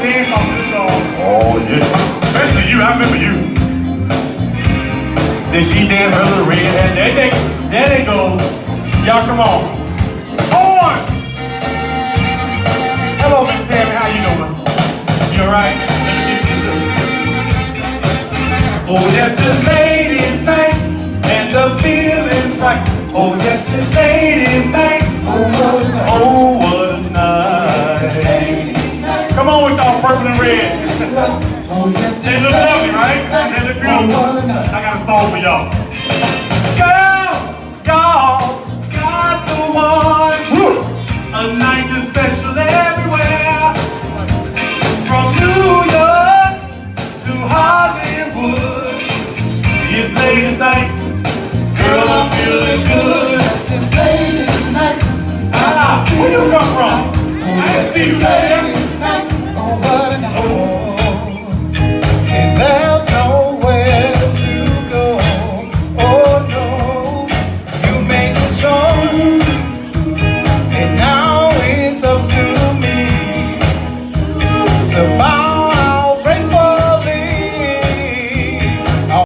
dance off this song. Oh, yeah. Especially you, I remember you. Then she danced her little red hair. There they go. Y'all come on. Horn! Hello, Miss Tammy, how you doing? You alright? Let me get you some. Oh, yes, it's ladies' night, and the feeling's right. Oh, yes, it's ladies' night. Oh, what a night. Come on with y'all purple and red. They look lovely, right? They look beautiful. I got a song for y'all.